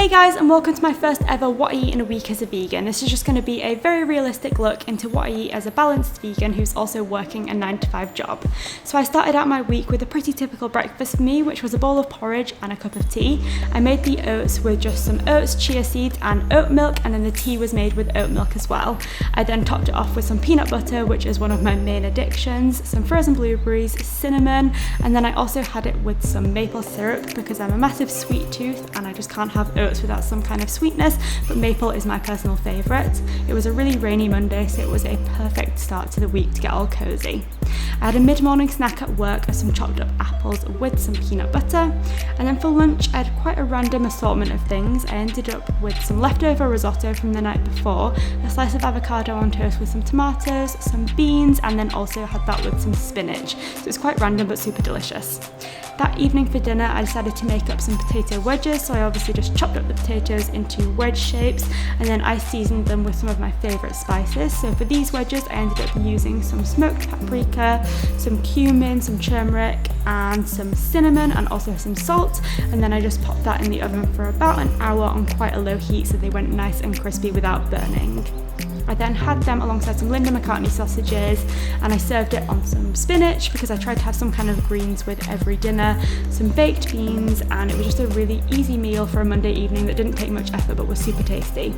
Hey guys, and welcome to my first ever What I Eat in a Week as a Vegan. This is just going to be a very realistic look into what I eat as a balanced vegan who's also working a 9-to-5 job. So I started out my week with a pretty typical breakfast for me, which was a bowl of porridge and a cup of tea. I made the oats with just some oats, chia seeds and oat milk, and then the tea was made with oat milk as well. I then topped it off with some peanut butter, which is one of my main addictions, some frozen blueberries, cinnamon, and then I also had it with some maple syrup because I'm a massive sweet tooth and I just can't have oats without some kind of sweetness, but maple is my personal favourite. It was a really rainy Monday, so it was a perfect start to the week to get all cozy. I had a mid-morning snack at work of some chopped up apples with some peanut butter, and then for lunch I had quite a random assortment of things. I ended up with some leftover risotto from the night before, a slice of avocado on toast with some tomatoes, some beans, and then also had that with some spinach. So it's quite random but super delicious. That evening for dinner I decided to make up some potato wedges, so I obviously just chopped up the potatoes into wedge shapes and then I seasoned them with some of my favourite spices. So for these wedges I ended up using some smoked paprika, some cumin, some turmeric and some cinnamon and also some salt, and then I just popped that in the oven for about an hour on quite a low heat so they went nice and crispy without burning. I then had them alongside some Linda McCartney sausages and I served it on some spinach because I tried to have some kind of greens with every dinner, some baked beans, and it was just a really easy meal for a Monday evening that didn't take much effort but was super tasty.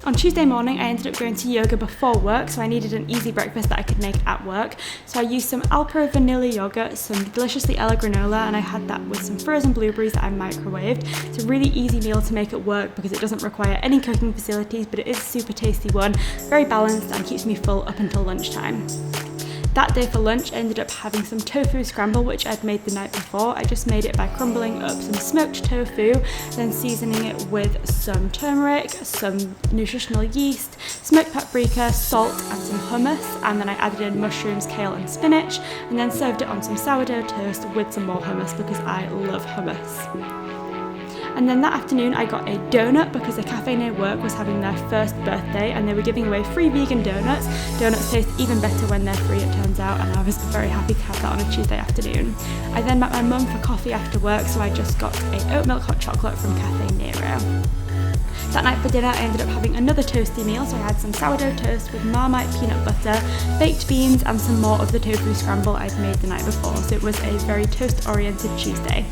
On Tuesday morning, I ended up going to yoga before work, so I needed an easy breakfast that I could make at work. So I used some Alpro vanilla yogurt, some deliciously Ella granola, and I had that with some frozen blueberries that I microwaved. It's a really easy meal to make at work because it doesn't require any cooking facilities, but it is a super tasty one, very balanced and keeps me full up until lunchtime. That day for lunch I ended up having some tofu scramble which I'd made the night before. I just made it by crumbling up some smoked tofu, then seasoning it with some turmeric, some nutritional yeast, smoked paprika, salt and some hummus, and then I added in mushrooms, kale and spinach, and then served it on some sourdough toast with some more hummus because I love hummus. And then that afternoon I got a donut because a cafe near work was having their first birthday and they were giving away free vegan donuts. Donuts taste even better when they're free, it turns out, and I was very happy to have that on a Tuesday afternoon. I then met my mum for coffee after work, so I just got a oat milk hot chocolate from Cafe Nero. That night for dinner I ended up having another toasty meal, so I had some sourdough toast with Marmite peanut butter, baked beans and some more of the tofu scramble I'd made the night before, so it was a very toast oriented Tuesday.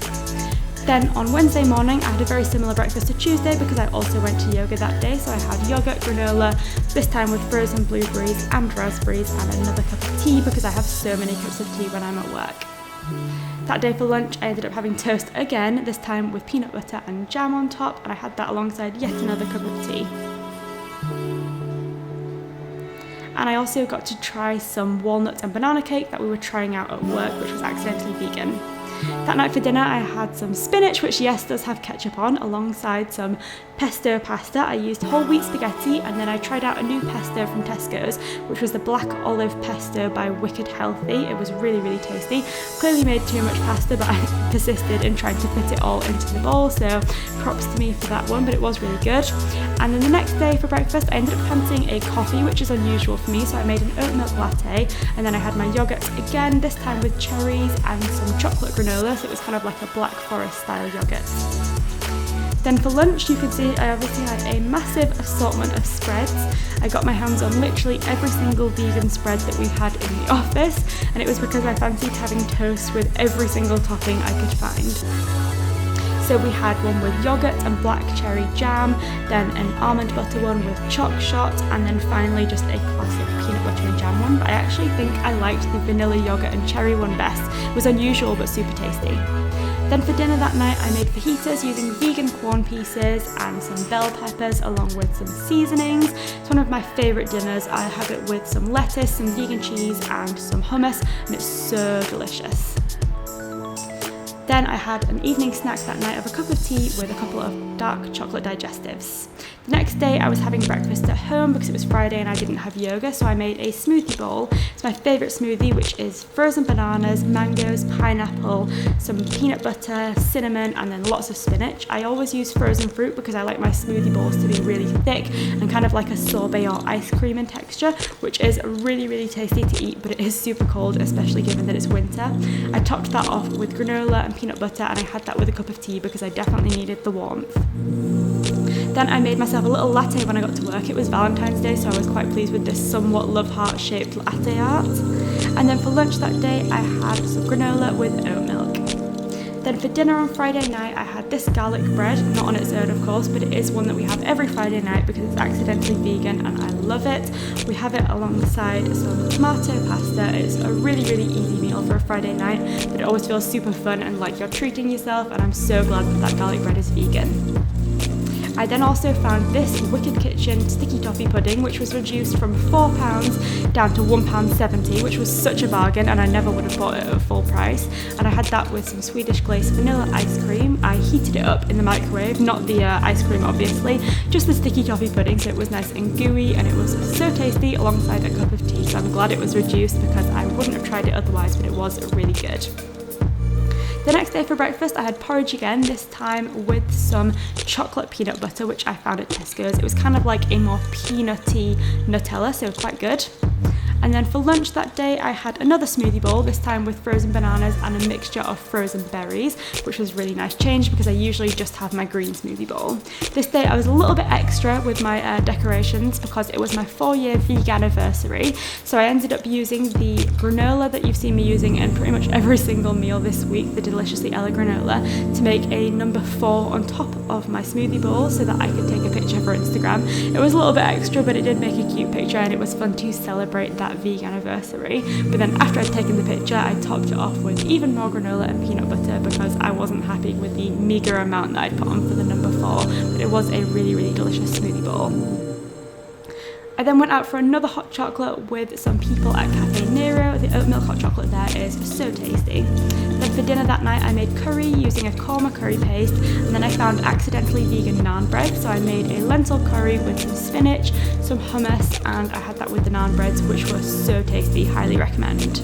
Then on Wednesday morning I had a very similar breakfast to Tuesday because I also went to yoga that day, so I had yogurt granola, this time with frozen blueberries and raspberries, and another cup of tea because I have so many cups of tea when I'm at work. That day for lunch I ended up having toast again, this time with peanut butter and jam on top, and I had that alongside yet another cup of tea. And I also got to try some walnut and banana cake that we were trying out at work, which was accidentally vegan. That night for dinner I had some spinach, which yes does have ketchup on, alongside some pesto pasta. I used whole wheat spaghetti, and then I tried out a new pesto from Tesco's, which was the black olive pesto by Wicked Healthy. It was really tasty. Clearly made too much pasta, but I persisted in trying to fit it all into the bowl, so props to me for that one, but it was really good. And then the next day for breakfast I ended up fancying a coffee, which is unusual for me, so I made an oat milk latte, and then I had my yogurt again, this time with cherries and some chocolate granola, so it was kind of like a Black Forest style yogurt. Then for lunch you can see I obviously had a massive assortment of spreads. I got my hands on literally every single vegan spread that we had in the office, and it was because I fancied having toast with every single topping I could find. So we had one with yogurt and black cherry jam, then an almond butter one with choc shot, and then finally just a classic peanut butter and jam one, but I actually think I liked the vanilla yogurt and cherry one best. It was unusual but super tasty. Then for dinner that night I made fajitas using vegan corn pieces and some bell peppers along with some seasonings. It's one of my favourite dinners. I have it with some lettuce, some vegan cheese and some hummus, and it's so delicious. Then I had an evening snack that night of a cup of tea with a couple of dark chocolate digestives. The next day I was having breakfast at home because it was Friday and I didn't have yoga, so I made a smoothie bowl. It's my favourite smoothie, which is frozen bananas, mangoes, pineapple, some peanut butter, cinnamon and then lots of spinach. I always use frozen fruit because I like my smoothie bowls to be really thick and kind of like a sorbet or ice cream in texture, which is really tasty to eat, but it is super cold, especially given that it's winter. I topped that off with granola and peanut butter, and I had that with a cup of tea because I definitely needed the warmth. Then I made myself a little latte when I got to work. It was Valentine's Day, so I was quite pleased with this somewhat love heart shaped latte art. And then for lunch that day, I had some granola with oat milk. Then for dinner on Friday night, I had this garlic bread, not on its own of course, but it is one that we have every Friday night because it's accidentally vegan and I love it. We have it alongside some tomato pasta. It's a really, really easy meal for a Friday night, but it always feels super fun and like you're treating yourself, and I'm so glad that garlic bread is vegan. I then also found this Wicked Kitchen sticky toffee pudding, which was reduced from £4 down to £1.70, which was such a bargain, and I never would have bought it at full price. And I had that with some Swedish glazed vanilla ice cream. I heated it up in the microwave, not the ice cream obviously, just the sticky toffee pudding, so it was nice and gooey, and it was so tasty alongside a cup of tea. So I'm glad it was reduced because I wouldn't have tried it otherwise, but it was really good. The next day for breakfast, I had porridge again, this time with some chocolate peanut butter, which I found at Tesco's. It was kind of like a more peanutty Nutella, so quite good. And then for lunch that day, I had another smoothie bowl, this time with frozen bananas and a mixture of frozen berries, which was a really nice change because I usually just have my green smoothie bowl. This day I was a little bit extra with my decorations because it was my 4-year vegan anniversary. So I ended up using the granola that you've seen me using in pretty much every single meal this week, the Deliciously Ella granola, to make a number 4 on top of my smoothie bowl so that I could take a picture for Instagram. It was a little bit extra, but it did make a cute picture and it was fun to celebrate that vegan anniversary. But then after I'd taken the picture, I topped it off with even more granola and peanut butter because I wasn't happy with the meagre amount that I'd put on for the number 4, but it was a really, really delicious smoothie bowl. I then went out for another hot chocolate with some people at Cafe Nero. The oat milk hot chocolate there is so tasty. Then for dinner that night, I made curry using a korma curry paste, and then I found accidentally vegan naan bread, so I made a lentil curry with some spinach, some hummus, and I had that with the naan breads, which were so tasty, highly recommend.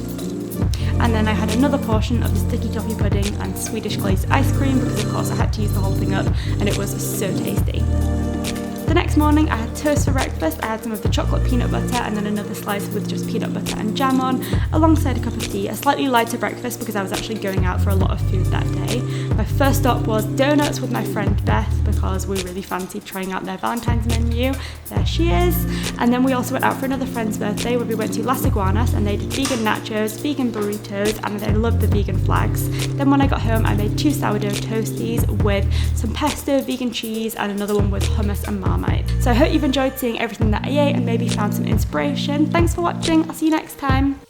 And then I had another portion of the sticky toffee pudding and Swedish glazed ice cream because of course I had to use the whole thing up, and it was so tasty. The next morning I had toast for breakfast. I had some of the chocolate peanut butter and then another slice with just peanut butter and jam on, alongside a cup of tea, a slightly lighter breakfast because I was actually going out for a lot of food that day. My first stop was donuts with my friend Beth because we really fancied trying out their Valentine's menu. There she is. And then we also went out for another friend's birthday where we went to Las Iguanas and they did vegan nachos, vegan burritos, and they loved the vegan flags. Then when I got home I made 2 sourdough toasties with some pesto, vegan cheese, and another one with hummus and Marmite. So I hope you've enjoyed seeing everything that I ate and maybe found some inspiration. Thanks for watching. I'll see you next time.